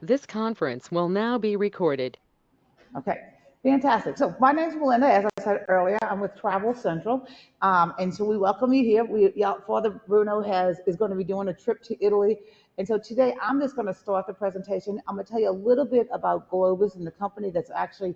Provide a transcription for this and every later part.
This conference will now be recorded. Okay, fantastic. So my name is Melinda. As I said earlier, I'm with Travel Central, and so we welcome you here. Father Bruno is going to be doing a trip to Italy, and so today I'm just going to start the presentation. I'm going to tell you a little bit about Globus and the company that's actually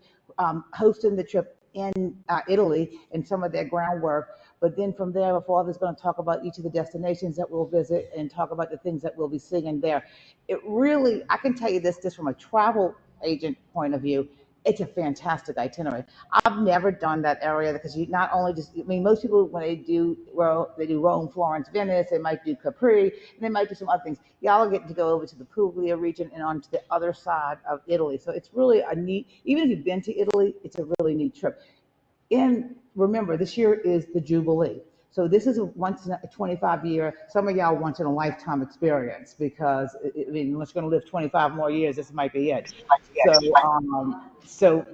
hosting the trip in Italy and some of their groundwork. But then from there, my father's going to talk about each of the destinations that we'll visit and talk about the things that we'll be seeing there. It really, I can tell you this just from a travel agent point of view, it's a fantastic itinerary. I've never done that area because you not only just, I mean, most people when they do Rome, Florence, Venice, they might do Capri, and they might do some other things. Y'all get to go over to the Puglia region and onto the other side of Italy. So it's really a neat, even if you've been to Italy, it's a really neat trip. And remember, this year is the Jubilee. So this is a once in a 25-year, some of y'all once in a lifetime experience because I mean, unless you're going to live 25 more years, this might be it. So,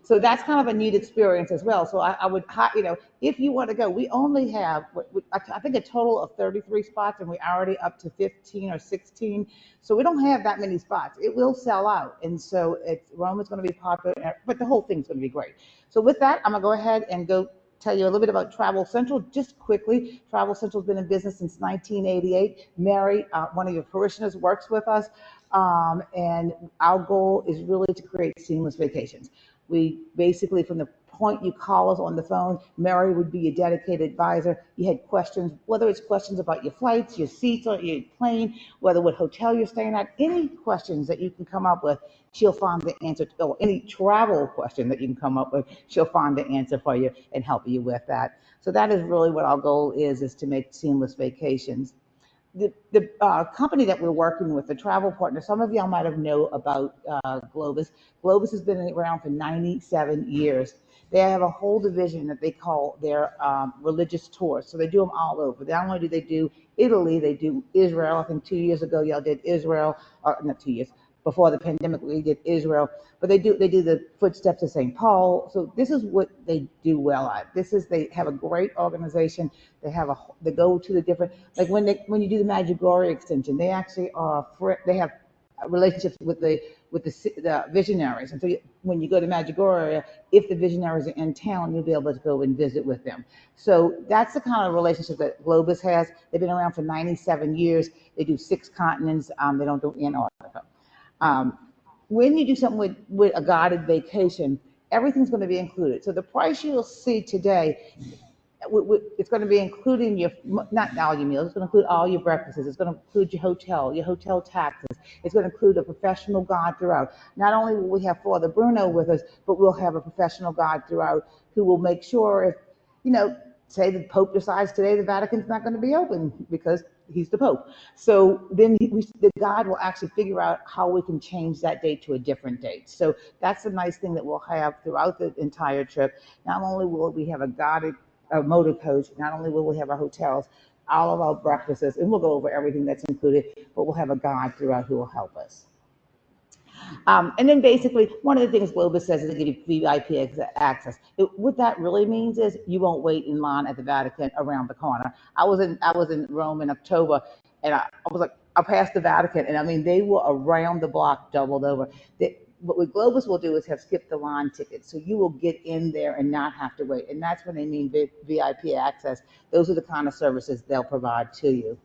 so that's kind of a neat experience as well. So I would, if you want to go, we only have, I think a total of 33 spots, and we're already up to 15 or 16. So we don't have that many spots. It will sell out, and so Rome is going to be popular, but the whole thing's going to be great. So with that, I'm gonna go ahead and go tell you a little bit about Travel Central just quickly. Travel Central's been in business since 1988. Mary, one of your parishioners, works with us, and our goal is really to create seamless vacations. We basically, from the point you call us on the phone, Mary would be your dedicated advisor. You had questions, whether it's questions about your flights, your seats on your plane, whether what hotel you're staying at, any questions that you can come up with, she'll find the answer to, or any travel question that you can come up with, she'll find the answer for you and help you with that. So that is really what our goal is to make seamless vacations. The company that we're working with, the travel partner, some of y'all might have know about Globus. Globus has been around for 97 years. They have a whole division that they call their religious tours. So they do them all over. Not only do they do Italy, they do Israel. I think 2 years ago y'all did Israel, or not 2 years, before the pandemic we did Israel. But they do the footsteps of St. Paul. So this is what they do well at. They have a great organization. They go to the different, like when you do the Medjugorje extension, they actually they have relationships with the visionaries. And so when you go to Medjugorje, if the visionaries are in town, you'll be able to go and visit with them. So that's the kind of relationship that Globus has. They've been around for 97 years. They do 6 continents. They don't do Antarctica. Um, when you do something with a guided vacation, everything's going to be included. So the price you'll see today, it's going to be including not all your meals, it's going to include all your breakfasts, it's going to include your hotel taxes, it's going to include a professional guide throughout. Not only will we have Father Bruno with us, but we'll have a professional guide throughout who will make sure if, say the Pope decides today the Vatican's not going to be open because he's the Pope. So then the guide will actually figure out how we can change that date to a different date. So that's a nice thing that we'll have throughout the entire trip. Not only will we have a motor coach, not only will we have our hotels, all of our breakfasts, and we'll go over everything that's included, but we'll have a guide throughout who will help us. And then basically, one of the things Globus says is to give you VIP access. What that really means is you won't wait in line at the Vatican around the corner. I was in Rome in October, and I was like, I passed the Vatican, and I mean, they were around the block, doubled over. What Globus will do is have skip the line tickets, so you will get in there and not have to wait. And that's when they mean VIP access. Those are the kind of services they'll provide to you.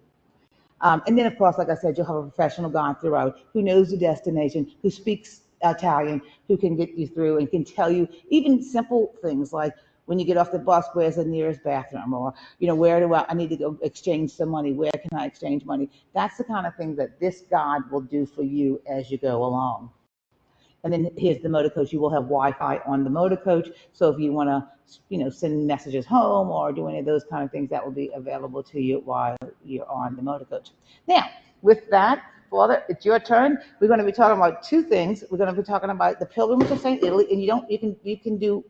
And then, of course, like I said, you'll have a professional guide throughout who knows the destination, who speaks Italian, who can get you through and can tell you even simple things like when you get off the bus, where's the nearest bathroom? Or, where do I need to go exchange some money? Where can I exchange money? That's the kind of thing that this guide will do for you as you go along. And then here's the motor coach. You will have Wi-Fi on the motor coach. So if you want to, send messages home or do any of those kind of things, that will be available to you while you're on the motor coach. Now, with that, Father, it's your turn. We're going to be talking about 2 things. We're going to be talking about the pilgrimage of St. Italy, and you can do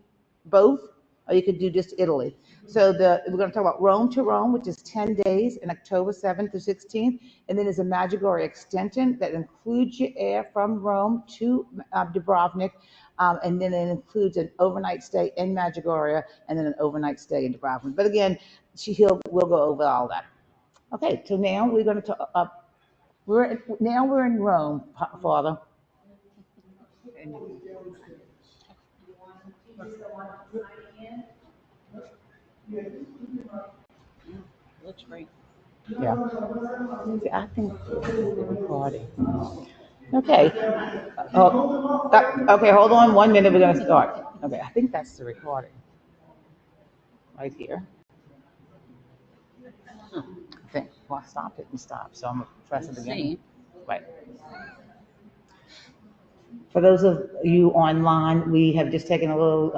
both, or you could do just Italy. So we're going to talk about Rome to Rome, which is 10 days in October 7th to 16th. And then there's a Medjugorje extension that includes your air from Rome to Dubrovnik. And then it includes an overnight stay in Medjugorje and then an overnight stay in Dubrovnik. But again, we'll go over all that. Okay, so now we're going to talk. Now we're in Rome, Father. Looks great. Yeah. See, I think it's recording. Okay. Okay, hold on 1 minute. We're going to start. Okay, I think that's the recording right here. I think. Well, I stopped it and stopped, so I'm going to press it again. Right. For those of you online, we have just taken a little,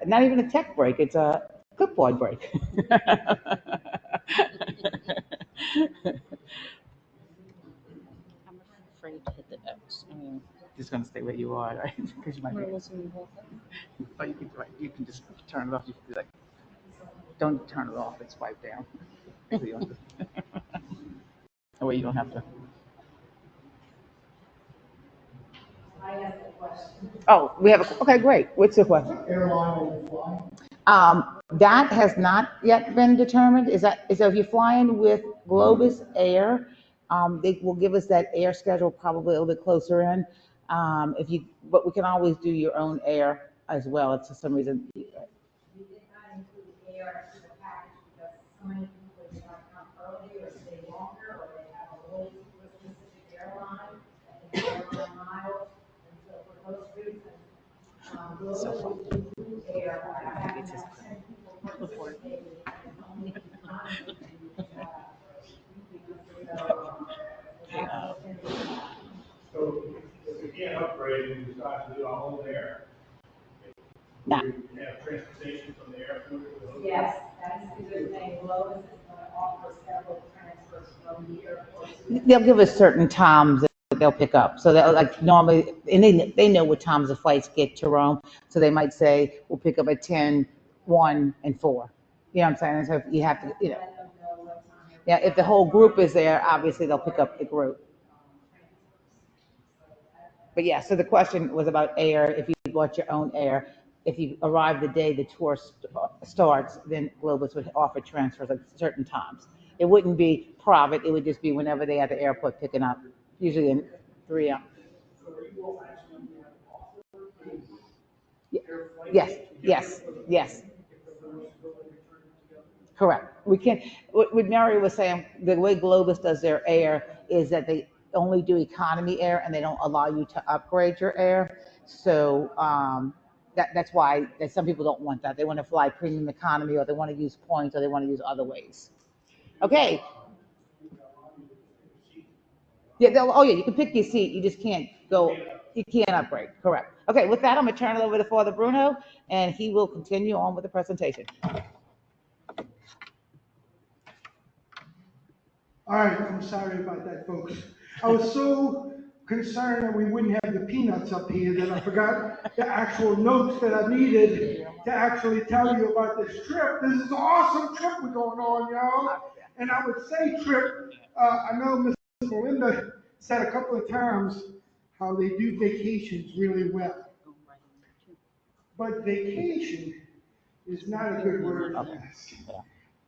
not even a tech break, it's a clipboard break. I'm afraid to hit the X. I mean, Just going to stay where you are, right? Because you might I'm be. gonna listen to the whole thing. Oh, you can just turn it off. You can be like, don't turn it off. It's swipe down. So you don't that way you don't have to. Oh, we have a, okay, great. What's your question? That has not yet been determined. Is that if you're flying with Globus Air, they will give us that air schedule probably a little bit closer in. But we can always do your own air as well. If for some reason. So fun. It's just So if we can't upgrade and we decide to do our own air, Now, we have transportation from the airport to the hotel. yes, that's the good thing. Lowe's is going to offer several transfers from the airport. They'll give us certain times that they'll pick up. So they'll like normally, and they know what times the flights get to Rome. So they might say, we'll pick up at 10, 1, and 4. You know what I'm saying? So if you have to, yeah, if the whole group is there, obviously they'll pick up the group. But yeah, so the question was about air. If you bought your own air, if you arrive the day the tour starts, then Globus would offer transfers at certain times. It wouldn't be private. It would just be whenever they at the airport picking up, usually in 3 hours. Yes, yes, yes. Correct. We can't, what Mary was saying, the way Globus does their air is that they only do economy air and they don't allow you to upgrade your air. So that's why that some people don't want that. They want to fly premium economy or they want to use points or they want to use other ways. Okay. Yeah, oh yeah, you can pick your seat. You just can't go, you can't upgrade. Correct. Okay, with that, I'm going to turn it over to Father Bruno and he will continue on with the presentation. All right, I'm sorry about that, folks. I was so concerned that we wouldn't have the peanuts up here that I forgot the actual notes that I needed to actually tell you about this trip. This is an awesome trip we're going on, y'all. And I would say trip, I know Miss Melinda said a couple of times how they do vacations really well. But vacation is not a good word for this.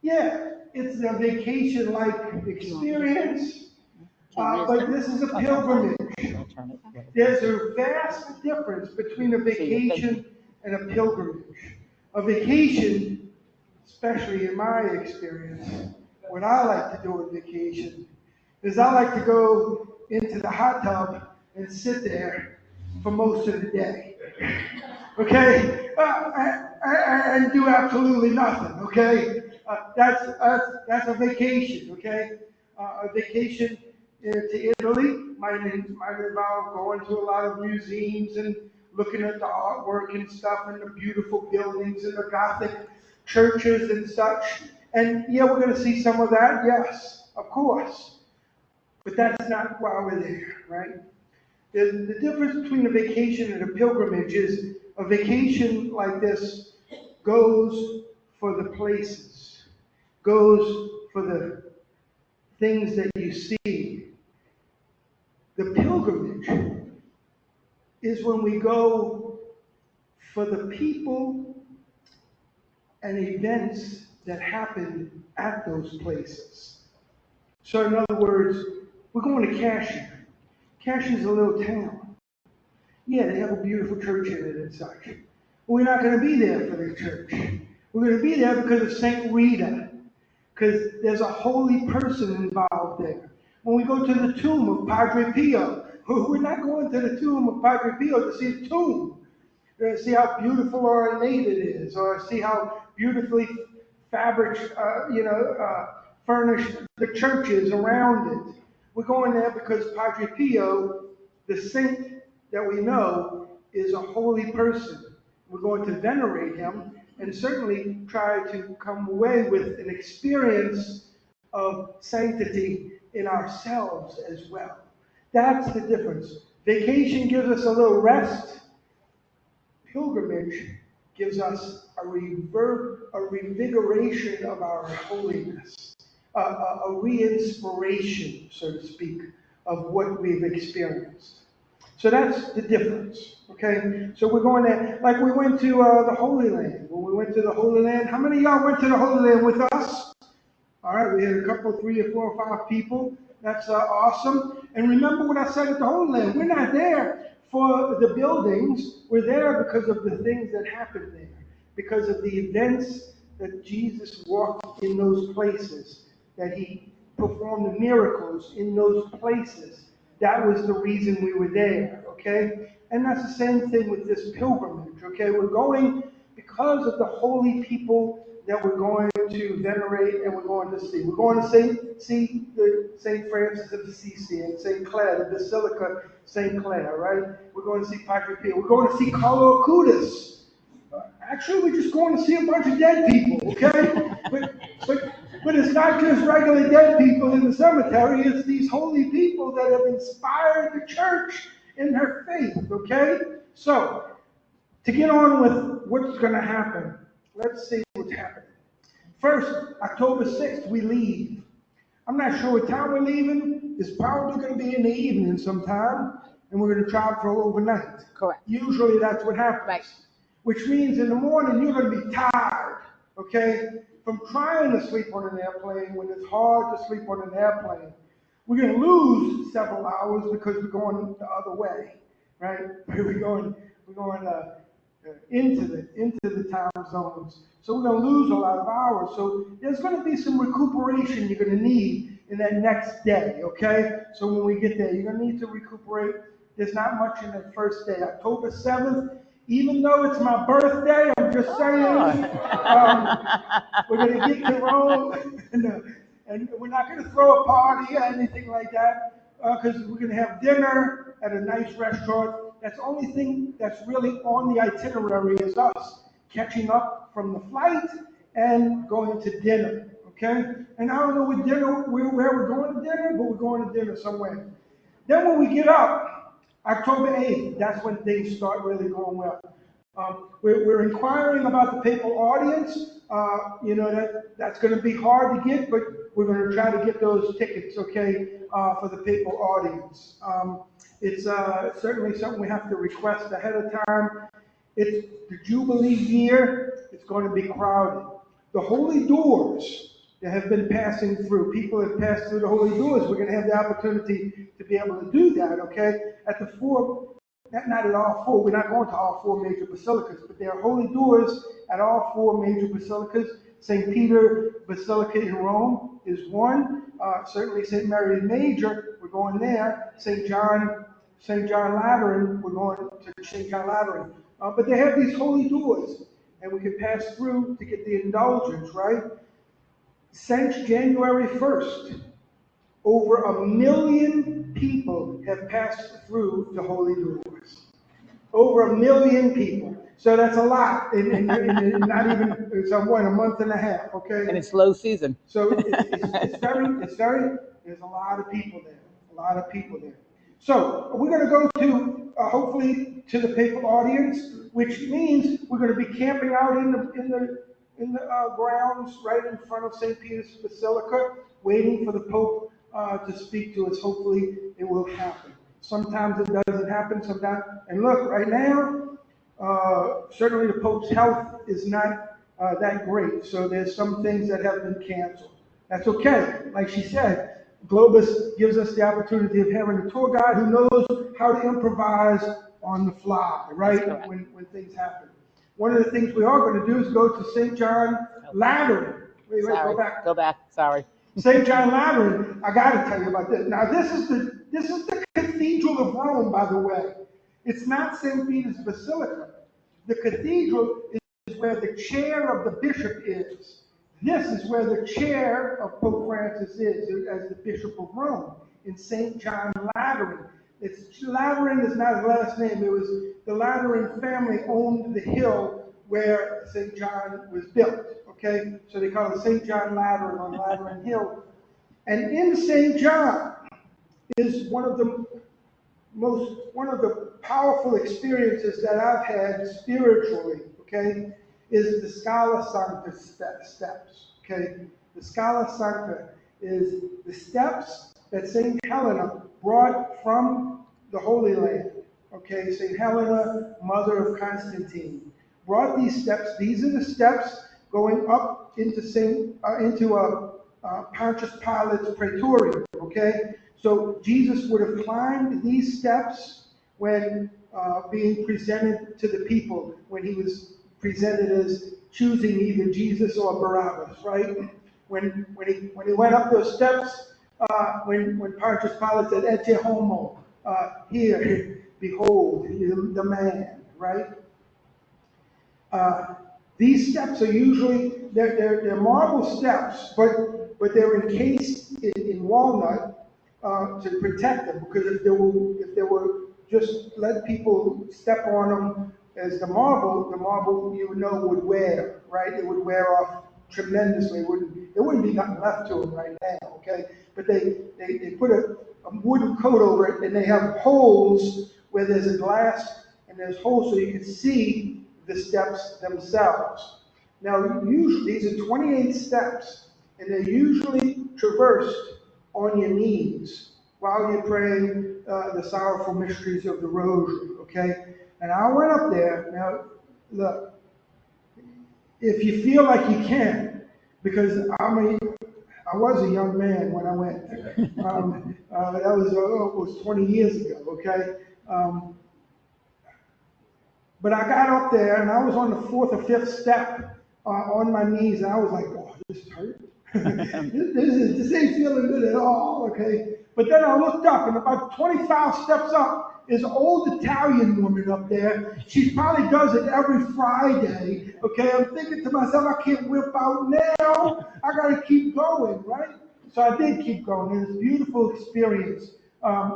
Yeah, it's a vacation-like experience, but this is a pilgrimage. There's a vast difference between a vacation and a pilgrimage. A vacation, especially in my experience, what I like to do on vacation is I like to go into the hot tub and sit there for most of the day. Okay, and do absolutely nothing. Okay, that's a vacation. Okay, a vacation to Italy might involve going to a lot of museums and looking at the artwork and stuff and the beautiful buildings and the Gothic churches and such. And yeah, we're going to see some of that. Yes, of course, but that's not why we're there, right? The difference between a vacation and a pilgrimage is a vacation like this goes for the places, goes for the things that you see. The pilgrimage is when we go for the people and events that happen at those places. So in other words, We're going to Cascia. Cascia's a little town. Yeah, they have a beautiful church in it and such. But we're not going to be there for the church. We're going to be there because of Saint Rita, because there's a holy person involved there. When we go to the tomb of Padre Pio, we're not going to the tomb of Padre Pio to see the tomb, see how beautiful or ornate it is, or see how beautifully furnished the church is around it. We're going there because Padre Pio, the saint that we know, is a holy person. We're going to venerate him and certainly try to come away with an experience of sanctity in ourselves as well. That's the difference. Vacation gives us a little rest. Pilgrimage gives us a revigoration of our holiness, a re-inspiration, so to speak, of what we've experienced. So that's the difference, okay? So we're going there, like we went to the Holy Land. When we went to the Holy Land, how many of y'all went to the Holy Land with us? All right, we had a couple, 3 or 4 or 5 people. That's awesome. And remember what I said at the Holy Land. We're not there for the buildings. We're there because of the things that happened there, because of the events that Jesus walked in those places, that he performed the miracles in those places. That was the reason we were there, okay? And that's the same thing with this pilgrimage, okay? We're going because of the holy people that we're going to venerate and we're going to see. We're going to see the St. Francis of Assisi and St. Clare, the Basilica St. Clare, right? We're going to see Padre Pio. We're going to see Carlo Acutis. Actually, we're just going to see a bunch of dead people, okay? But it's not just regular dead people in the cemetery. It's these holy people that have inspired the church in her faith, okay? So, to get on with what's going to happen, let's see what's happening. First, October 6th, we leave. I'm not sure what time we're leaving. It's probably going to be in the evening sometime, and we're going to travel overnight. Correct. Usually that's what happens. Right. Which means in the morning you're going to be tired, okay, from trying to sleep on an airplane when it's hard to sleep on an airplane. We're going to lose several hours because we're going the other way, right? We're going into the time zones. So we're going to lose a lot of hours. So there's going to be some recuperation you're going to need in that next day, okay? So when we get there, you're going to need to recuperate. There's not much in that first day. October 7th, even though it's my birthday, I'm just saying, we're going to get to Rome, and we're not going to throw a party or anything like that, because we're going to have dinner at a nice restaurant. That's the only thing that's really on the itinerary is us catching up from the flight and going to dinner, okay? And I don't know what dinner, where we're going to dinner, but we're going to dinner somewhere. Then when we get up, October 8th, that's when things start really going well. We're inquiring about the papal audience. That's going to be hard to get, but we're going to try to get those tickets, okay, for the papal audience. It's certainly something we have to request ahead of time. It's the Jubilee year. It's going to be crowded. The holy doors that have been passing through, people have passed through the holy doors. We're going to have the opportunity to be able to do that, okay? At the 4, not at all 4, we're not going to all 4 major basilicas, but there are holy doors at all 4 major basilicas. St. Peter Basilica in Rome is one. Certainly St. Mary Major, we're going there. St. John Lateran, we're going to St. John Lateran. But they have these holy doors, and we can pass through to get the indulgence, right? Since January 1st, over 1 million people have passed through the holy doors. Over 1 million people. So that's a lot in not even, it's a month and a half, okay? And it's low season. So it's very, there's a lot of people there. So we're going to go to, hopefully, to the papal audience, which means we're going to be camping out in the grounds right in front of St. Peter's Basilica, waiting for the Pope to speak to us. Hopefully it will happen. Sometimes it doesn't happen, sometimes. And look, right now, certainly the Pope's health is not that great. So there's some things that have been canceled. That's okay. Like she said, Globus gives us the opportunity of having a tour guide who knows how to improvise on the fly, right? When things happen. One of the things we are going to do is go to St. John Lateran. Wait, Sorry. go back. Go back. Sorry. St. John Lateran. I got to tell you about this. Now, this is the Cathedral of Rome, by the way. It's not St. Peter's Basilica. The cathedral is where the chair of the bishop is. This is where the chair of Pope Francis is as the Bishop of Rome in St. John Lateran. Lateran is not his last name. It was the Lateran family owned the hill where St. John was built. Okay, so they call it St. John Lateran on Lateran Hill. And in St. John is one of the powerful experiences that I've had spiritually. Okay, is the Scala Sancta steps. Okay, the Scala Sancta is the steps that St. Helena brought from the Holy Land. Okay, St. Helena, mother of Constantine, brought these steps. These are the steps going up into Pontius Pilate's praetorium. Okay, so Jesus would have climbed these steps when being presented to the people, when he was presented as choosing either Jesus or Barabbas, right? When he went up those steps, when Pontius Pilate said, "Ecce homo," here, behold, the man, right? These steps are usually they're marble steps, but they're encased in walnut to protect them, because if they were just let people step on them as the marble you would know would wear, right? It would wear off tremendously. There wouldn't be nothing left to them right now, okay? But they put a wooden coat over it, and they have holes where there's a glass and there's holes so you can see the steps themselves. Now, usually these are 28 steps, and they're usually traversed on your knees while you're praying the sorrowful mysteries of the Rosary, okay? And I went up there. Now, look, if you feel like you can, because I was a young man when I went there. That was almost 20 years ago, okay? But I got up there, and I was on the 4th or 5th step on my knees, and I was like, oh, this hurt. this ain't feeling good at all, okay? But then I looked up, and about 25 steps up is an old Italian woman up there. She probably does it every Friday, okay? I'm thinking to myself, I can't whip out now. I got to keep going, right? So I did keep going. It was a beautiful experience.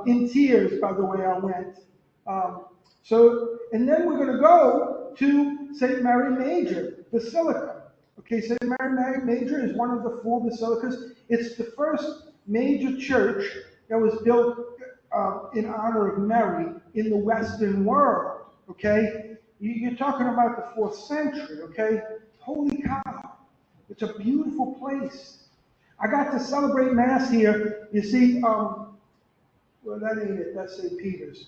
In tears, by the way, I went. And then we're going to go to St. Mary Major Basilica. Okay, St. Mary Major is one of the 4 basilicas. It's the first major church that was built in honor of Mary in the Western world. Okay, you're talking about the 4th century. Okay, holy cow, it's a beautiful place. I got to celebrate Mass here. You see, well, that ain't it. That's St. Peter's.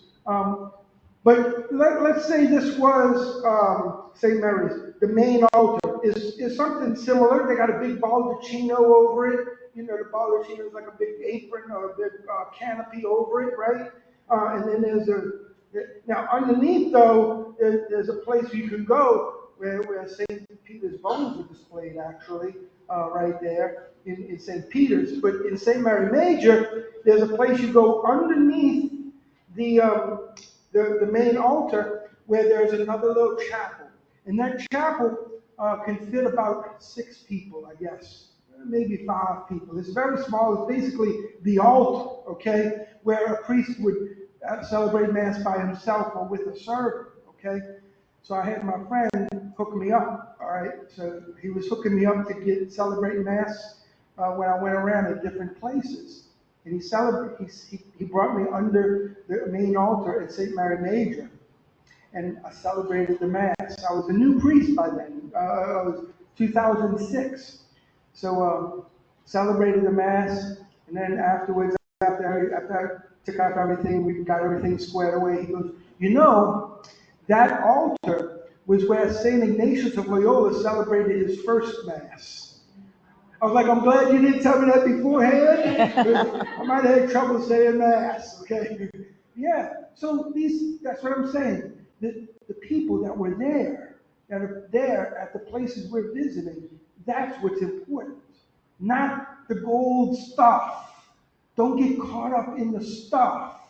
But let's say this was St. Mary's. The main altar is something similar. They got a big baldacchino over it. You know, the baldacchino is like a big apron or a big canopy over it, right? And then now underneath though, there's a place you can go where St. Peter's bones are displayed actually, right there in St. Peter's. But in St. Mary Major, there's a place you go underneath the main altar where there's another little chapel. And that chapel can fit about 6 people, I guess. Maybe 5 people. It's very small. It's basically the altar, okay, where a priest would celebrate Mass by himself or with a servant, okay? So I had my friend hook me up, all right? So he was hooking me up to celebrate Mass when I went around at different places. And he brought me under the main altar at St. Mary Major. And I celebrated the Mass. I was a new priest by then. It was 2006. So celebrated the Mass. And then afterwards, after I took off everything, we got everything squared away. He goes, you know, that altar was where St. Ignatius of Loyola celebrated his first Mass. I was like, I'm glad you didn't tell me that beforehand. I might have had trouble saying mass, okay? Yeah, so that's what I'm saying. The people that were there, that are there at the places we're visiting, that's what's important. Not the gold stuff. Don't get caught up in the stuff.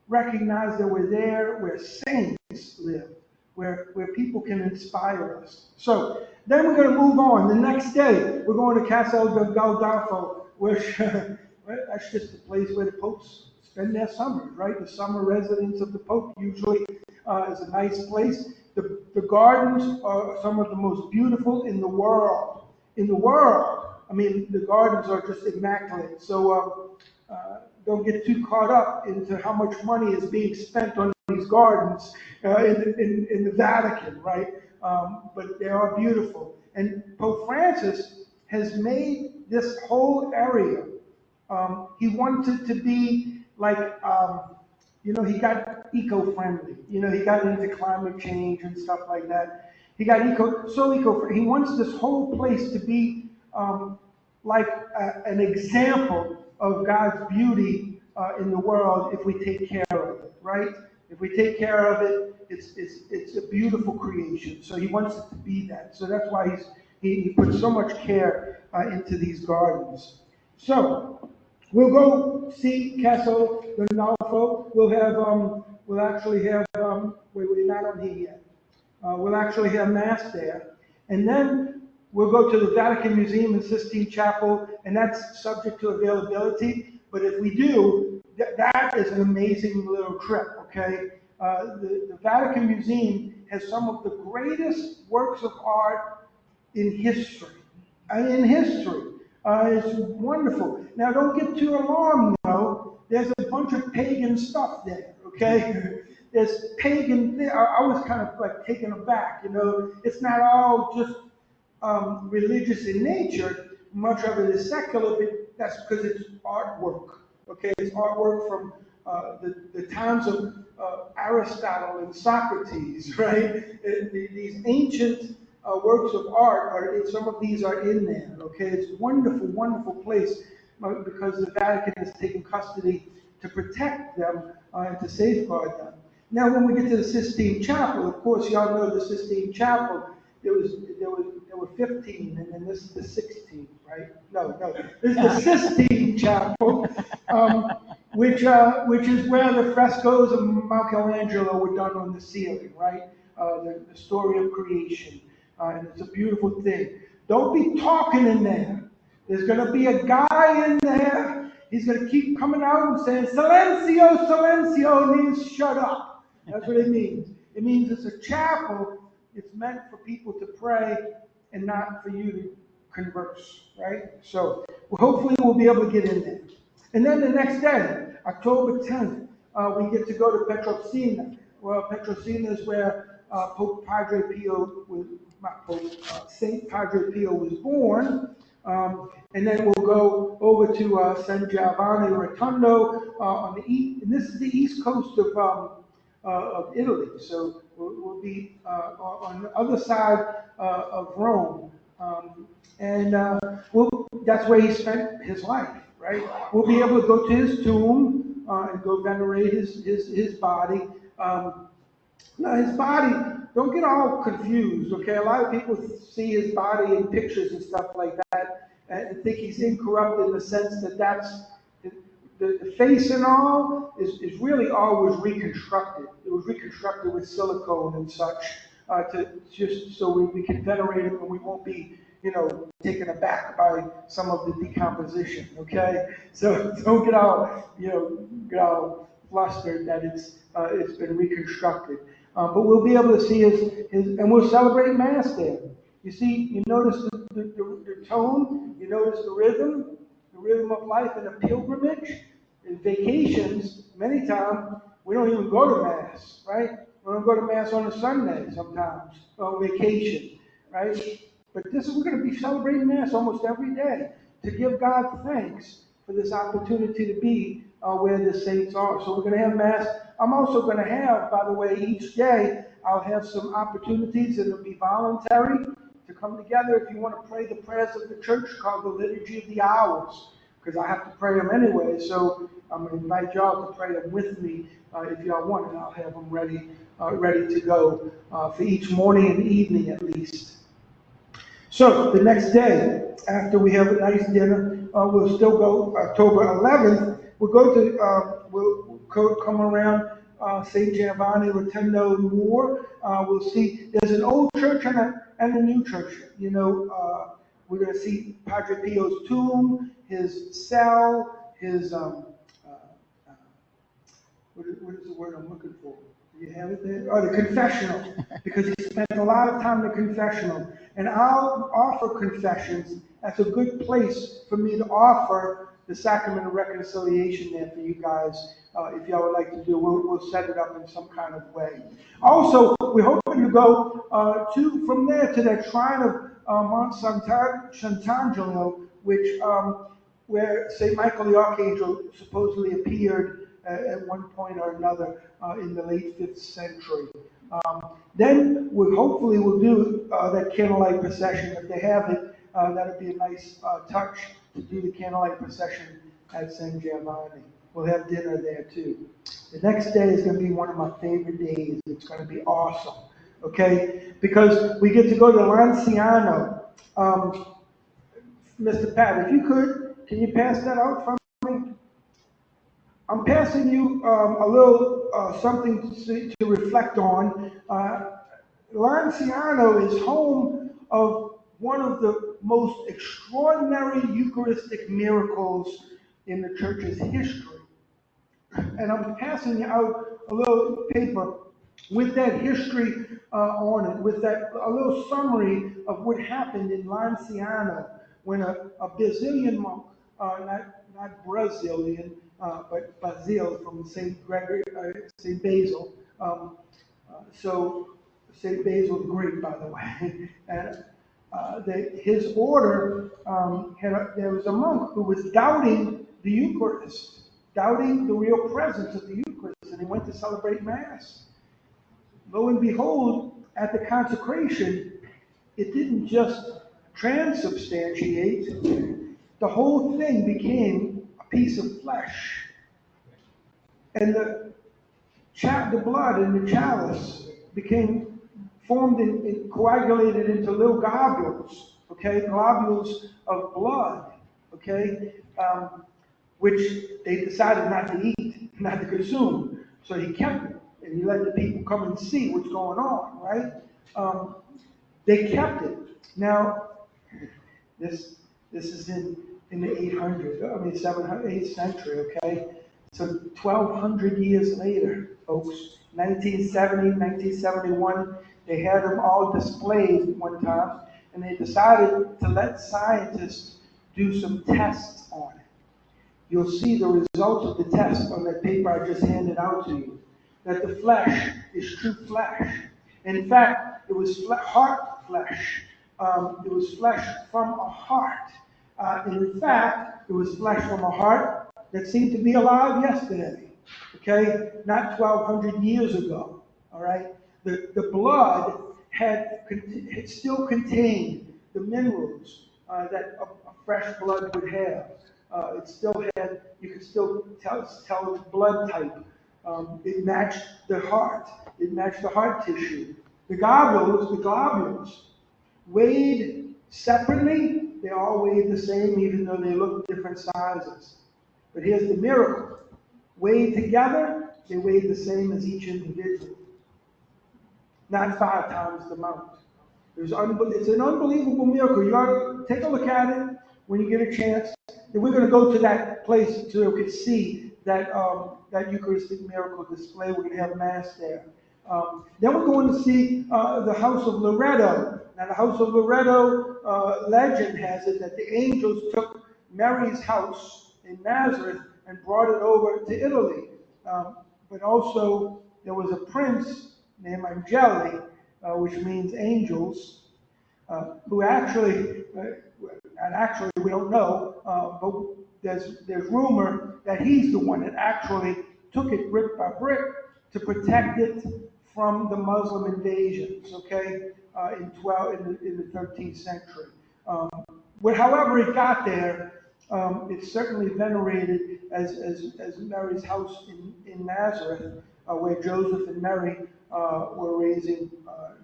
Recognize that we're there where saints live, where people can inspire us. So then we're going to move on. The next day, we're going to Castel Gandolfo, which that's just the place where the popes spend their summers, right? The summer residence of the pope usually is a nice place. The gardens are some of the most beautiful in the world. In the world. I mean, the gardens are just immaculate. So don't get too caught up into how much money is being spent on these gardens in the Vatican, right? But they are beautiful. And Pope Francis has made this whole area, he wanted to be like, he got eco-friendly. He got into climate change and stuff like that. He got eco-friendly. He wants this whole place to be like an example of God's beauty in the world if we take care of it, right? If we take care of it, it's a beautiful creation. So he wants it to be that. So that's why he puts so much care into these gardens. So we'll go see Castel Gandolfo. We'll actually have we're not on here yet. We'll actually have mass there, and then we'll go to the Vatican Museum and Sistine Chapel, and that's subject to availability. But if we do, that is an amazing little trip. Okay, the Vatican Museum has some of the greatest works of art in history. In history. It's wonderful. Now, don't get too alarmed, though. There's a bunch of pagan stuff there, okay? There's pagan, I was kind of like taken aback, It's not all just religious in nature. Much of it is secular, but that's because it's artwork, okay? It's artwork from the times of Aristotle and Socrates, right? These ancient works of art, some of these are in there, okay? It's a wonderful, wonderful place because the Vatican has taken custody to protect them and to safeguard them. Now, when we get to the Sistine Chapel, of course, y'all know the Sistine Chapel, there were 15, and then this is the 16th, right? No, this is the Sistine Chapel, which is where the frescoes of Michelangelo were done on the ceiling, right? The story of creation. And it's a beautiful thing. Don't be talking in there. There's going to be a guy in there. He's going to keep coming out and saying, "Silencio, silencio," means shut up. That's what it means. It means it's a chapel. It's meant for people to pray and not for you to converse, right? So hopefully we'll be able to get in there. And then the next day, October 10th, we get to go to Petrosina. Well, Petrosina is where Pope Padre Pio was, not Pope, Saint Padre Pio was born. And then we'll go over to San Giovanni Rotondo on the east, and this is the east coast of Italy. So we'll be on the other side of Rome, and that's where he spent his life. Right? We'll be able to go to his tomb and go venerate his body. Now his body, don't get all confused, okay? A lot of people see his body in pictures and stuff like that and think he's incorrupt in the sense that the face and all is really always reconstructed. It was reconstructed with silicone and such to just so we can venerate him and we won't be, taken aback by some of the decomposition, okay? So don't get all flustered that it's been reconstructed. But we'll be able to see and we'll celebrate Mass there. You see, you notice the tone, you notice the rhythm of life in a pilgrimage. In vacations, many times, we don't even go to Mass, right? We don't go to Mass on a Sunday sometimes, on vacation, right? But we're going to be celebrating Mass almost every day to give God thanks for this opportunity to be where the saints are. So we're going to have Mass. I'm also going to have, by the way, each day, I'll have some opportunities, and it'll be voluntary to come together if you want to pray the prayers of the church called the Liturgy of the Hours, because I have to pray them anyway. So I'm going to invite y'all to pray them with me if y'all want, and I'll have them ready to go for each morning and evening at least. So the next day, after we have a nice dinner, we'll still go October 11th. We'll go to come around San Giovanni Rotondo more. We'll see there's an old church and a new church. You know, we're going to see Padre Pio's tomb, his cell, his what is the word I'm looking for? Do you have it there? Oh, the confessional, because he spent a lot of time in the confessional. And I'll offer confessions. That's a good place for me to offer the sacrament of reconciliation there for you guys. If y'all would like to do, we'll set it up in some kind of way. Also, we're hoping to go from there to that shrine of Monte Sant'Angelo, which where St. Michael the Archangel supposedly appeared at one point or another in the late 5th century. Then we hopefully will do that candlelight procession. If they have it, that'd be a nice touch to do the candlelight procession at San Giovanni. We'll have dinner there too. The next day is going to be one of my favorite days. It's going to be awesome, okay? Because we get to go to Lanciano. Mr. Pat, if you could, can you pass that out for me? I'm passing you a little something to reflect on. Lanciano is home of one of the most extraordinary Eucharistic miracles in the church's history. And I'm passing you out a little paper with that history on it, with a little summary of what happened in Lanciano when a Basilian monk, not Brazilian, but Basil from St. Basil. So St. Basil the Great, by the way. And his order, there was a monk who was doubting the Eucharist, doubting the real presence of the Eucharist, and he went to celebrate Mass. Lo and behold, at the consecration, it didn't just transubstantiate, the whole thing became a piece of flesh. And the blood in the chalice became formed and coagulated into little globules, okay, globules of blood, okay, which they decided not to eat, not to consume. So he kept it, and he let the people come and see what's going on, right? They kept it. Now, this is in the 8th century, okay? So 1,200 years later, folks, 1970, 1971, they had them all displayed at one time, and they decided to let scientists do some tests on it. You'll see the results of the test on that paper I just handed out to you, that the flesh is true flesh. And in fact, it was heart flesh. It was flesh from a heart. And in fact, it was flesh from a heart that seemed to be alive yesterday, okay? Not 1,200 years ago, all right? The blood had still contained the minerals that a fresh blood would have. It still had, you could still tell its blood type. It matched the heart. It matched the heart tissue. The globules, weighed separately, they all weighed the same, even though they looked different sizes. But here's the miracle. Weighed together, they weighed the same as each individual. Not 5 times the amount. It's an unbelievable miracle. You ought to take a look at it when you get a chance. And we're going to go to that place so we can see that Eucharistic miracle display. We're going to have Mass there. Then we're going to see the house of Loreto. Now, the house of Loreto, legend has it that the angels took Mary's house in Nazareth and brought it over to Italy. But also, there was a prince named Angeli, which means angels, who actually, and actually we don't know, but there's rumor that he's the one that actually took it brick by brick to protect it from the Muslim invasions, okay? in the 13th century. However it got there, it's certainly venerated as Mary's house in Nazareth, where Joseph and Mary were raising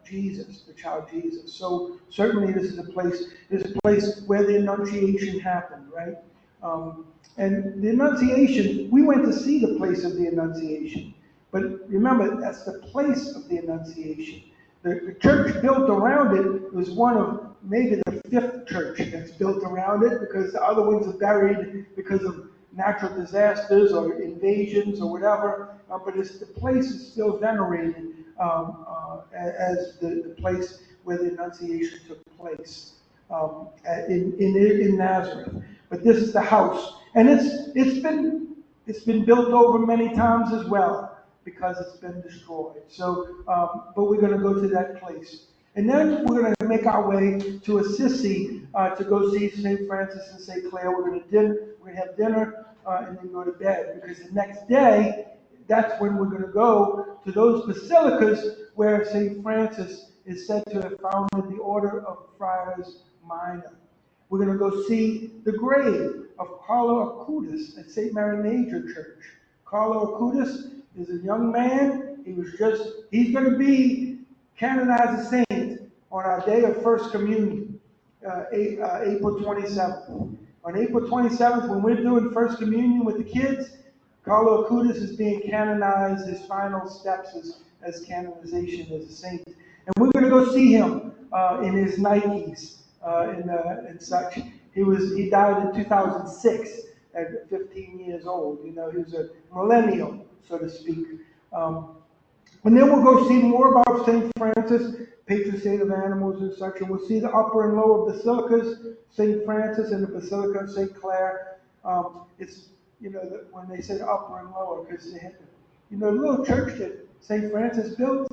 Jesus, the child Jesus. So certainly this is a place where the Annunciation happened, right? And the Annunciation, we went to see the place of the Annunciation. But remember, that's the place of the Annunciation. The church built around it was one of maybe the fifth church that's built around it, because the other ones are buried because of natural disasters or invasions or whatever. But the place is still venerated as the place where the Annunciation took place in Nazareth. But this is the house, and it's been built over many times as well, because it's been destroyed. So, but we're going to go to that place. And then we're going to make our way to Assisi to go see St. Francis and St. Clare. We're going to have dinner and then go to bed, because the next day, that's when we're going to go to those basilicas where St. Francis is said to have founded the Order of Friars Minor. We're going to go see the grave of Carlo Acutis at St. Mary Major Church. Carlo Acutis is a young man. He's going to be canonized a saint on our day of First Communion, April 27th. On April 27th, when we're doing First Communion with the kids, Carlo Acutis is being canonized, his final steps as canonization as a saint. And we're going to go see him in his Nikes and such. He died in 2006 at 15 years old. You know, he was a millennial, so to speak. And then we'll go see more about St. Francis, patron saint of animals and such, and we'll see the upper and lower basilicas, St. Francis and the Basilica of St. Clare. It's, you know, when they said upper and lower, because they had, you know, the little church that St. Francis built,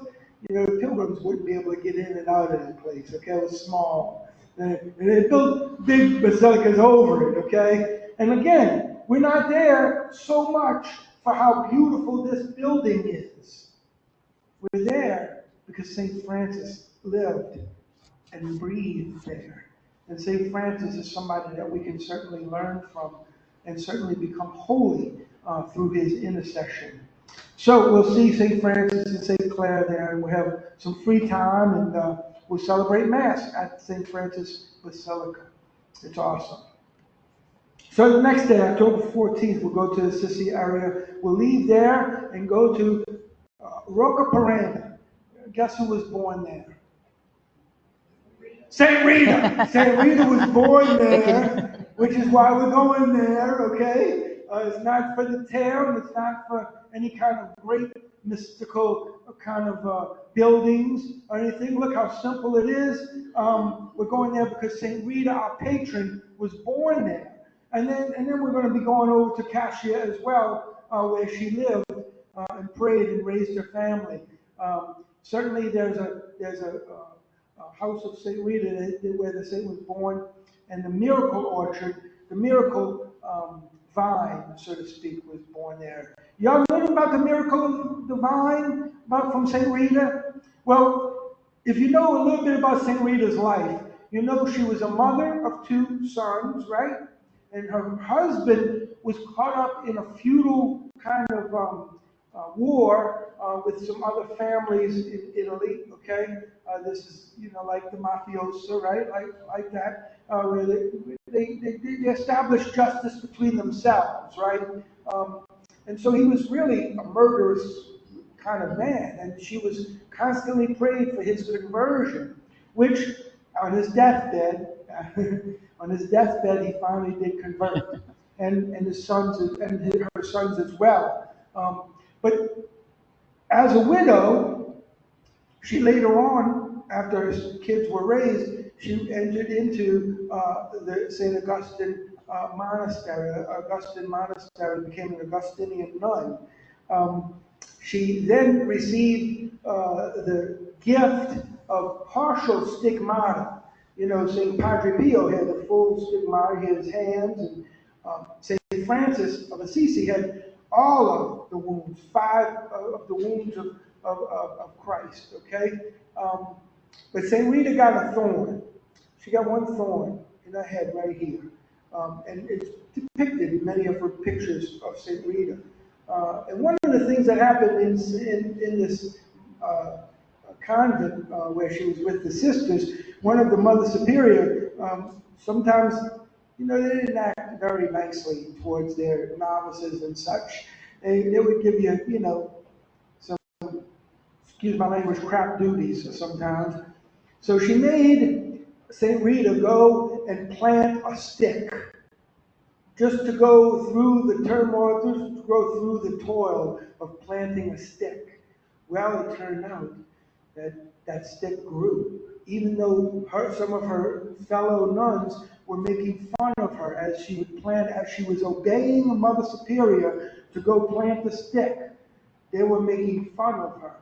you know, the pilgrims wouldn't be able to get in and out of that place, okay? It was small. And they built big basilicas over it, okay? And again, we're not there so much for how beautiful this building is. We're there because St. Francis lived and breathed there. And St. Francis is somebody that we can certainly learn from and certainly become holy through his intercession. So we'll see St. Francis and St. Clare there, and we'll have some free time, and we'll celebrate Mass at St. Francis Basilica. It's awesome. So the next day, October 14th, we'll go to the Assisi area. We'll leave there and go to Roccaporena. Guess who was born there? St. Rita. St. Rita was born there, which is why we're going there, okay? It's not for the town. It's not for any kind of great mystical kind of buildings or anything. Look how simple it is. We're going there because St. Rita, our patron, was born there. And then we're going to be going over to Cascia as well, where she lived and prayed and raised her family. Certainly there's a house of St. Rita where the saint was born, and the miracle orchard, the miracle vine, so to speak, was born there. Y'all know about the miracle of the vine from St. Rita? Well, if you know a little bit about St. Rita's life, you know she was a mother of two sons, right? And her husband was caught up in a feudal kind of war with some other families in Italy, okay? This is, you know, like the mafiosa, right? Like that, where they established justice between themselves, right? And so he was really a murderous kind of man, and she was constantly praying for his conversion, which on his deathbed, he finally did convert, and his sons and her sons as well. But as a widow, she later on, after her kids were raised, she entered into the St. Augustine monastery. Augustine monastery, became an Augustinian nun. She then received the gift of partial stigmata. You know, St. Padre Pio had the full stigmata, he had his hands, and St. Francis of Assisi had all of the wounds, 5 of the wounds of Christ, okay? But St. Rita got a thorn. She got one thorn in her head right here. And it's depicted in many of her pictures of St. Rita. And one of the things that happened in this convent where she was with the sisters, one of the Mother Superior, sometimes, they didn't act very nicely towards their novices and such. They would give you, some, excuse my language, crap duties sometimes. So she made St. Rita go and plant a stick, just to go through the turmoil, just to go through the toil of planting a stick. Well, it turned out that that stick grew, even though some of her fellow nuns were making fun of her as she would plant, as she was obeying a Mother Superior to go plant the stick. They were making fun of her.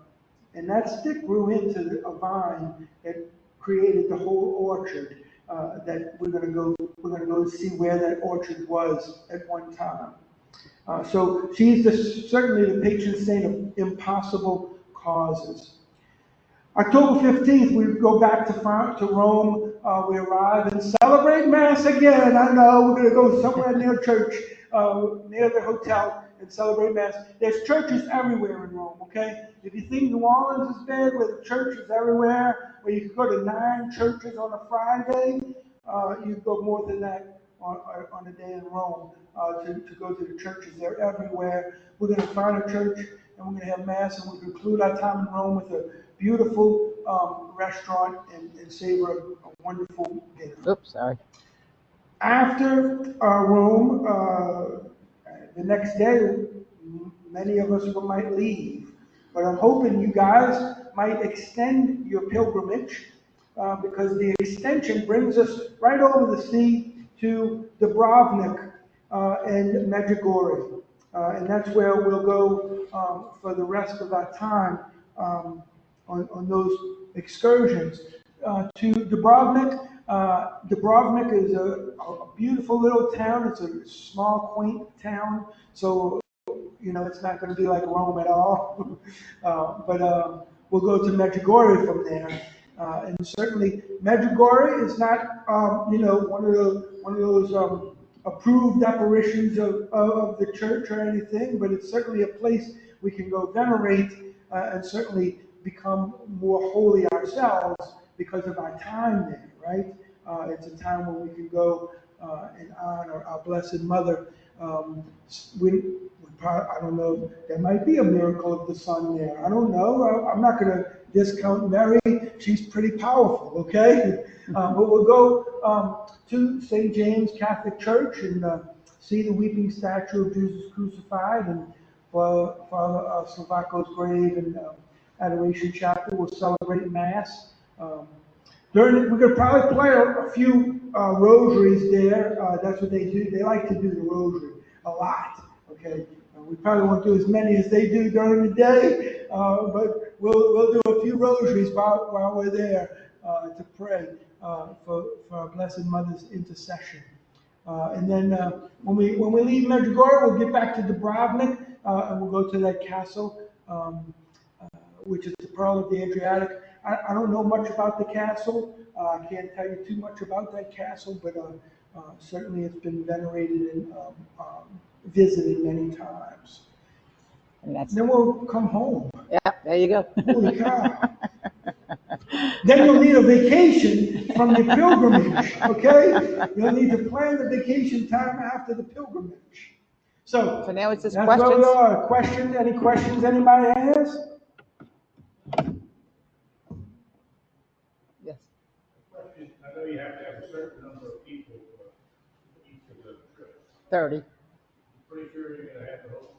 And that stick grew into a vine that created the whole orchard. That we're going to go see where that orchard was at one time. So she's certainly the patron saint of impossible causes. October 15th, we go back to Rome. We arrive and celebrate Mass again. I know, we're going to go somewhere near church, near the hotel, and celebrate Mass. There's churches everywhere in Rome, okay? If you think New Orleans is big, where the churches everywhere, where you can go to 9 churches on a Friday, you go more than that on a day in Rome to go to the churches. They're everywhere. We're going to find a church, and we're going to have Mass, and we'll conclude our time in Rome with a beautiful restaurant and savor a wonderful dinner. Oops, sorry. After Rome, the next day, many of us might leave. But I'm hoping you guys might extend your pilgrimage because the extension brings us right over the sea to Dubrovnik and Medjugorje. And that's where we'll go for the rest of our time on those excursions. To Dubrovnik. Dubrovnik is a beautiful little town. It's a small, quaint town. So, it's not going to be like Rome at all. But we'll go to Medjugorje from there. And certainly, Medjugorje is not, one of those approved apparitions of the church or anything, but it's certainly a place we can go venerate and certainly become more holy ourselves because of our time there, right? It's a time when we can go and honor our Blessed Mother. I don't know, there might be a miracle of the sun there. I don't know. I'm not going to discount Mary. She's pretty powerful, okay? But we'll go to St. James Catholic Church and see the weeping statue of Jesus crucified, and Father Slovako's grave and Adoration Chapel. We'll celebrate Mass. We could probably play a few rosaries there. That's what they do. They like to do the rosary a lot. Okay, we probably won't do as many as they do during the day, but we'll do a few rosaries while we're there to pray for our Blessed Mother's intercession. And then when we leave Medjugorje, we'll get back to Dubrovnik and we'll go to that castle, which is the Pearl of the Adriatic. I don't know much about the castle. I can't tell you too much about that castle, but certainly it's been venerated and visited many times. And then we'll come home. Yeah, there you go. Holy cow. Then you'll need a vacation from your pilgrimage, okay? You'll need to plan the vacation time after the pilgrimage. So now it's just that's questions. Where we are. Questions? Any questions anybody has? Yes. I know you have to have a certain number of people for each of the trips. 30. Pretty sure you're going to have the whole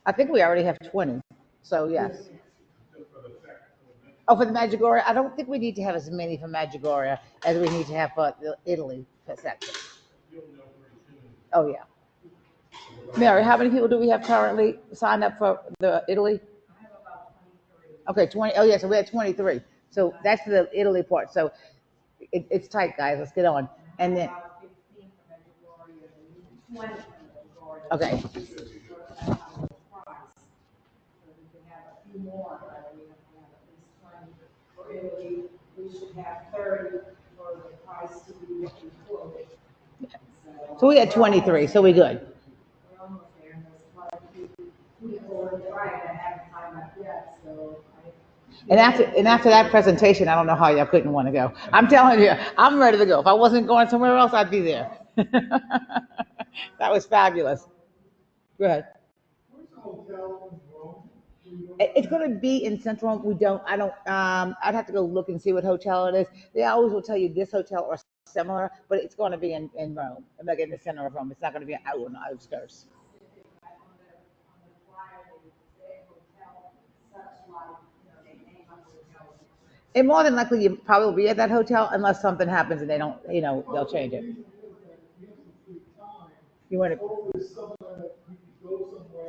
I think we already have 20. So yes. for the second. Oh, for the Medjugorje, I don't think we need to have as many for Medjugorje as we need to have for the Italy section. Oh yeah. Mary, how many people do we have currently signed up for the Italy? I have about 23. Okay, 20. Oh yeah, so we had 23. So that's the Italy part. So it's tight, guys. Let's get on. And then. About 15 for Medjugorje and 20 for Medjugorje. Okay. So we can have a few more, but we have to have at least 20 for Italy we should have 30 for the price to be quoted. So we had 23, so we good. We're almost there, and there's quite a few people in Friday that haven't signed up yet, so And after that presentation, I don't know how y'all couldn't want to go. I'm telling you, I'm ready to go. If I wasn't going somewhere else, I'd be there. That was fabulous. Go ahead. Where's the hotel in Rome? It's going to be in Central. I'd have to go look and see what hotel it is. They always will tell you this hotel or similar, but it's going to be in Rome, like in the center of Rome. It's not going to be out on the outskirts. on the flyer, they say hotel, such like, they name up hotels. And more than likely, you probably will be at that hotel unless something happens and they don't, they'll change it. You want to?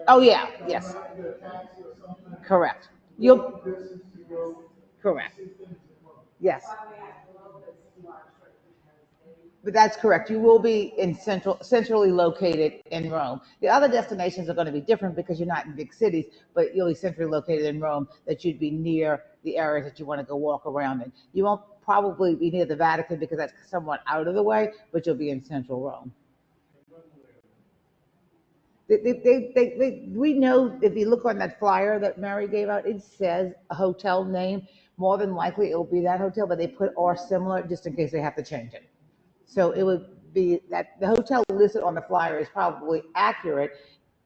Oh yeah, yes. Correct. You'll. Correct. Yes. But that's correct. You will be centrally located in Rome. The other destinations are going to be different because you're not in big cities, but you'll be centrally located in Rome, that you'd be near the areas that you want to go walk around in. You won't probably be near the Vatican because that's somewhat out of the way, but you'll be in central Rome. We know if you look on that flyer that Mary gave out, it says a hotel name. More than likely it will be that hotel, but they put or similar just in case they have to change it. So it would be that the hotel listed on the flyer is probably accurate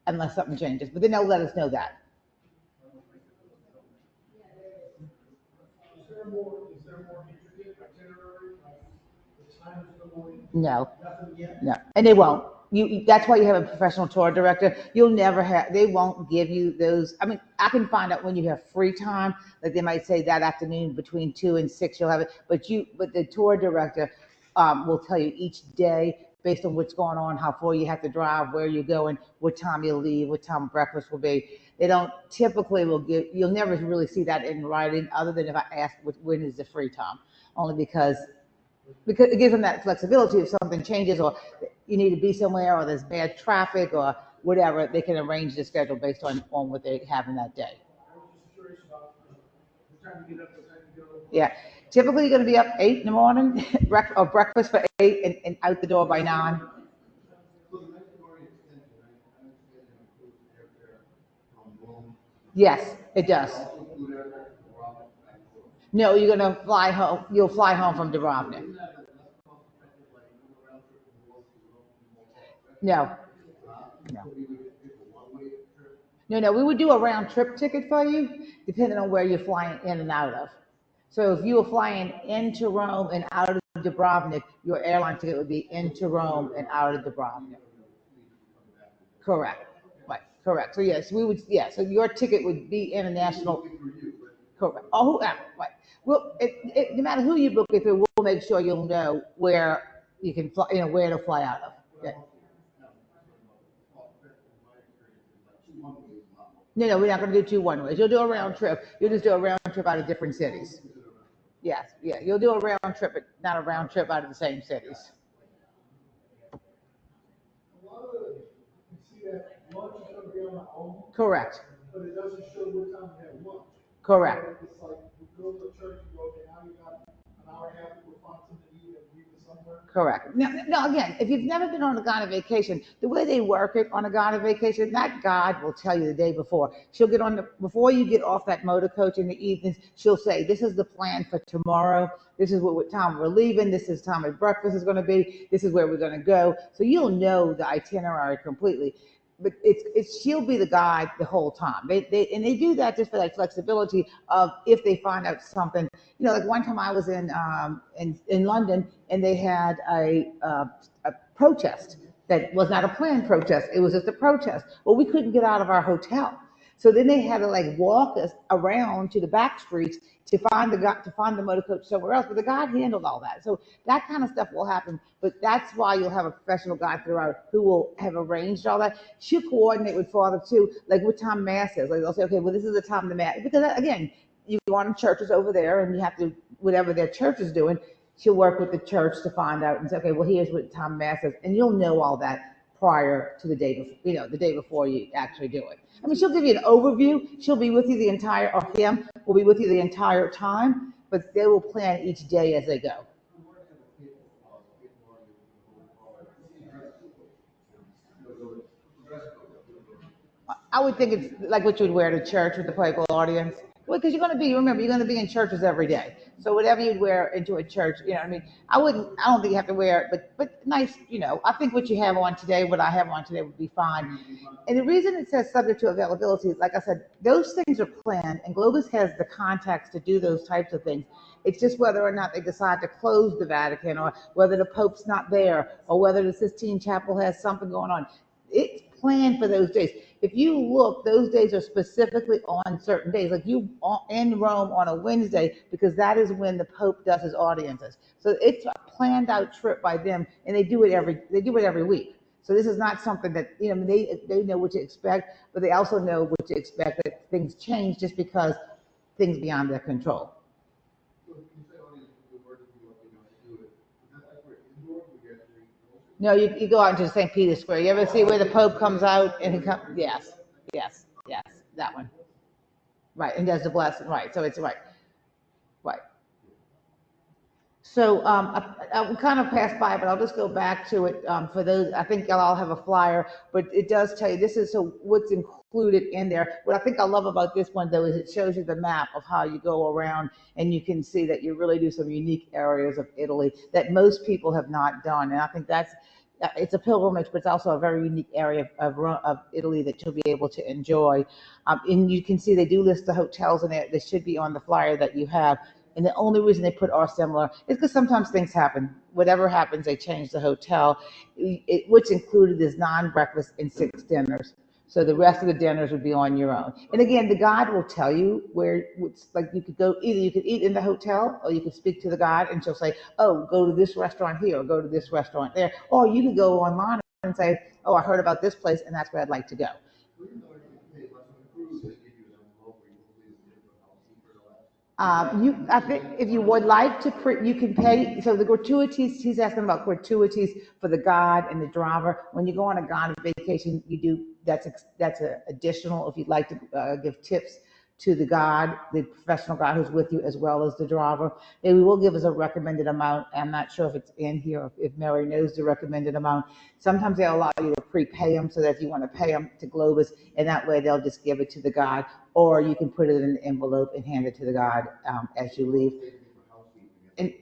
unless something changes, but then they'll let us know that. Is there more intricate itinerary? The time is going? No. Nothing yet? No, and they won't. That's why you have a professional tour director. They won't give you those. I mean, I can find out when you have free time. Like they might say that afternoon between 2 and 6 you'll have it. But the tour director will tell you each day based on what's going on, how far you have to drive, where you're going, what time you'll leave, what time breakfast will be. They don't typically you'll never really see that in writing other than if I ask when is the free time, only because it gives them that flexibility. If something changes or you need to be somewhere or there's bad traffic or whatever, they can arrange the schedule based on what they have in that day. I was just curious about the time to get up, the time to go. Yeah, typically you're going to be up 8 in the morning, or breakfast for 8 and out the door by 9. Yes, it does. No, you're going to fly home. You'll fly home from Dubrovnik. No. No, we would do a round trip ticket for you, depending on where you're flying in and out of. So if you were flying into Rome and out of Dubrovnik, your airline ticket would be into Rome and out of Dubrovnik. Correct. Right. Correct. So yes, we would. Yeah. So your ticket would be international. Correct. Oh, yeah. Right. Well, no matter who you book it through, we'll make sure you'll know where you can fly. Where to fly out of. Yeah. No, we're not going to do 2 one-ways. You'll do a round trip. You'll just do a round trip out of different cities. Yes, yeah. You'll do a round trip, but not a round trip out of the same cities. A lot of you see that lunch is going to be on our own. Correct. But it doesn't show what time we have lunch. Correct. So it's like we go to church and go, okay, now you got an hour and a half to go find something to eat and leave it somewhere. Correct. Now, again, if you've never been on a guided vacation, the way they work it on a guided vacation, that guide will tell you the day before. She'll get before you get off that motor coach in the evenings, she'll say, this is the plan for tomorrow. This is what time we're leaving. This is time of breakfast is going to be. This is where we're going to go. So you'll know the itinerary completely. But she'll be the guide the whole time. They do that just for that flexibility of if they find out something. Like one time I was in London and they had a protest that was not a planned protest. It was just a protest. Well, we couldn't get out of our hotel. So then they had to walk us around to the back streets to find the motor coach somewhere else. But the guide handled all that. So that kind of stuff will happen. But that's why you'll have a professional guide throughout who will have arranged all that. She'll coordinate with Father too, what time mass is. They'll say, okay, well, this is the time the mass. Because again, you go on churches over there and you have to, whatever their church is doing, she'll work with the church to find out and say, okay, well, here's what time mass is. And you'll know all that prior to the day before, the day before you actually do it. I mean, she'll give you an overview. She'll be with you or him will be with you the entire time. but they will plan each day as they go. I would think it's like what you would wear to church with the Quaker audience. Well, because remember, you're going to be in churches every day. So whatever you'd wear into a church, you know what I mean? I don't think you have to wear it, but nice, I think what you have on today, what I have on today would be fine. And the reason it says subject to availability, like I said, those things are planned and Globus has the contacts to do those types of things. It's just whether or not they decide to close the Vatican or whether the Pope's not there or whether the Sistine Chapel has something going on. It's planned for those days. If you look, those days are specifically on certain days. Like you are in Rome on a Wednesday because that is when the Pope does his audiences. So it's a planned out trip by them, and they do it every week. So this is not something that they know what to expect, but they also know what to expect that things change just because things beyond their control. No, you go out into St. Peter's Square. You ever see where the Pope comes out and he comes? Yes, that one. Right, and does the blessing. Right, so it's right. So I kind of passed by, but I'll just go back to it for those. I think y'all all have a flyer, but it does tell you this is what's included in there. What I think I love about this one though is it shows you the map of how you go around, and you can see that you really do some unique areas of Italy that most people have not done. And I think it's a pilgrimage, but it's also a very unique area of Italy that you'll be able to enjoy. And you can see they do list the hotels in there. They should be on the flyer that you have. And the only reason they put are similar is because sometimes things happen. Whatever happens, they change the hotel. What's included is non-breakfast and 6 dinners. So the rest of the dinners would be on your own. And again, the guide will tell you where, like you could go, either you could eat in the hotel or you could speak to the guide and she'll say, oh, go to this restaurant here or go to this restaurant there. Or you could go online and say, oh, I heard about this place and that's where I'd like to go. I think if you would like to, you can pay. So the gratuities, he's asking about gratuities for the guide and the driver. When you go on a guided vacation, you do, that's additional if you'd like to give tips to the guide, the professional guide who's with you, as well as the driver. They will give us a recommended amount. I'm not sure if it's in here, or if Mary knows the recommended amount. Sometimes they allow you to prepay them so that if you want to pay them to Globus, and that way they'll just give it to the guide, or you can put it in an envelope and hand it to the guide as you leave. And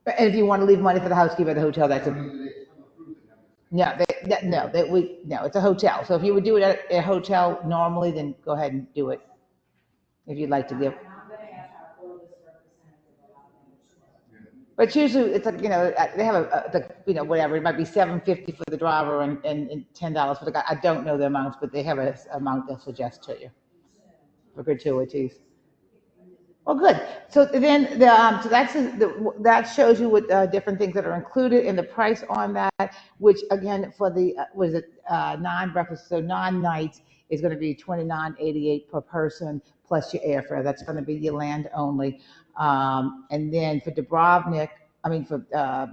if you want to leave money for the housekeeper at the hotel, that's no, it's a hotel. So if you would do it at a hotel normally, then go ahead and do it. If you'd like to give. But usually it's like, they have whatever, it might be $7.50 for the driver and $10 for the guy. I don't know the amounts, but they have an amount they'll suggest to you for gratuities. Well, good. So then that shows you what different things that are included in the price on that, which again for the non-breakfast, so non-nights is going to be $29.88 per person plus your airfare. That's going to be your land only. And then for Dubrovnik, for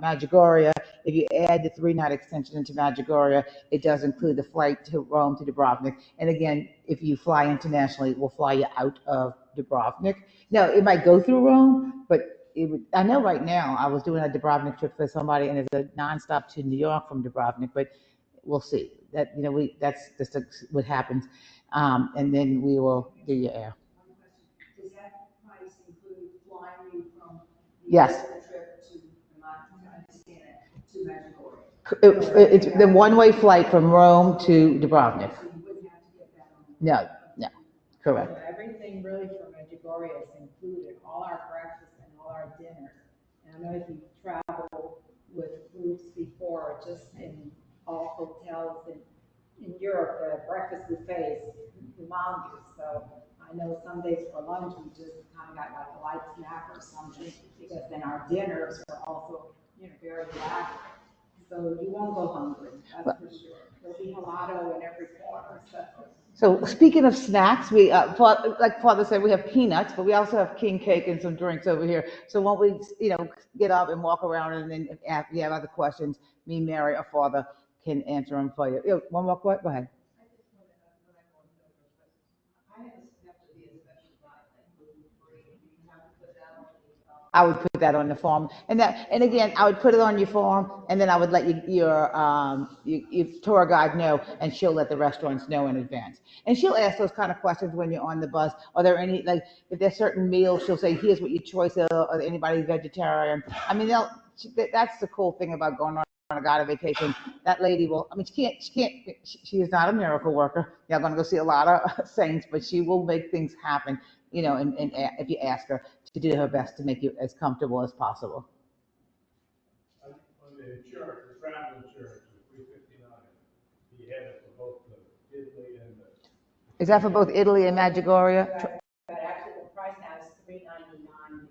Medjugorje, if you add the 3-night extension into Medjugorje, it does include the flight to Rome to Dubrovnik. And again, if you fly internationally, it will fly you out of Dubrovnik. Now, it might go through Rome, but I know right now I was doing a Dubrovnik trip for somebody, and there's a nonstop to New York from Dubrovnik, but we'll see. That that's just what happens, and then we will do your air. Does that price include flying you from yes. trip to Medjugorje? It's the one-way flight from Rome to Dubrovnik. So you wouldn't have to get that on. No, correct. So everything really from Medjugorje is included, all our breakfast and all our dinners. And I know if you travel with groups before, just in all hotels in Europe, the breakfast buffet is humongous. So I know some days for lunch we just kind of got like a light snack or something, because then our dinners are also very elaborate. So you won't go hungry, that's for sure. There'll be gelato in every corner. So speaking of snacks, we like Father said, we have peanuts, but we also have king cake and some drinks over here. So when we get up and walk around, and then if you have other questions, me, Mary, or Father can answer them for you. One more question. Go ahead. I would put that on the form, and again, I would put it on your form, and then I would let your tour guide know, and she'll let the restaurants know in advance. And she'll ask those kind of questions when you're on the bus. Are there any, like, if there's certain meals, she'll say, here's what your choice is, or anybody vegetarian. I mean, that's the cool thing about going on a guided vacation. That lady will, I mean, she is not a miracle worker. You're going to go see a lot of saints, but she will make things happen, you know, and if you ask her to do her best to make you as comfortable as possible. On the insurance, the travel insurance, the 359, you have it for both the Italy and the. Is that for both Italy and Medjugorje? But actually, the price now is $399.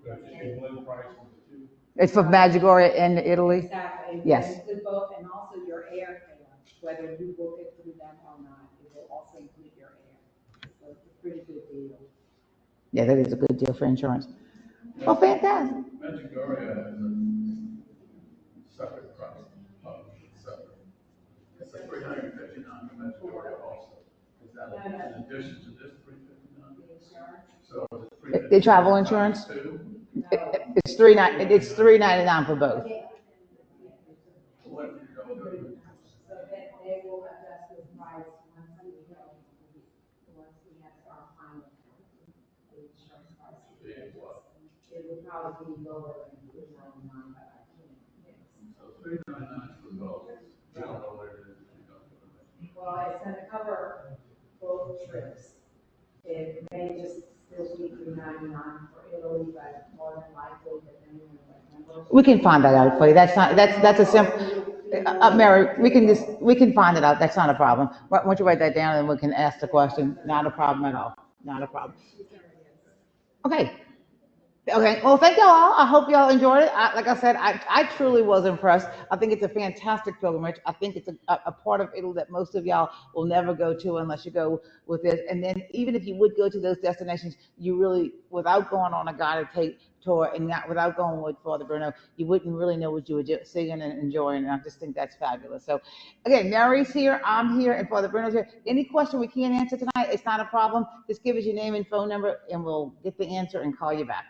That's the one price for the two. It's for Medjugorje and Italy? Exactly. Yes. It includes both, and also your airfare, whether you book it through them or not, it will also include your air. So it's a pretty good deal. Yeah, that is a good deal for insurance. Well, fantastic. Medjugorje has a separate price. Separate. It's a $359 for Medjugorje also. Is that in addition to this $359? The insurance? So it's The travel insurance? too? It's $399 for both. What if you go to? So that they will adjust the price once we have our final the insurance price. It will probably be lower than $399, but I can't. So $399 for both. You don't know what it is if you don't go to Medjugorje. Well, it's gonna cover both trips. It may just still be $399 for Italy, but more than likely, depending on what number. We can find that out for you. That's a simple, Mary, we can find it out. That's not a problem. Why don't you write that down and we can ask the question? Not a problem at all. Not a problem. Okay. Okay, well, thank y'all. I hope y'all enjoyed it. Like I said, I truly was impressed. I think it's a fantastic pilgrimage. I think it's a part of Italy that most of y'all will never go to unless you go with this. And then even if you would go to those destinations, you really, without going on a guided tour and without going with Father Bruno, you wouldn't really know what you were seeing and enjoying. And I just think that's fabulous. So again, Mary's here, I'm here, and Father Bruno's here. Any question we can't answer tonight, it's not a problem. Just give us your name and phone number and we'll get the answer and call you back.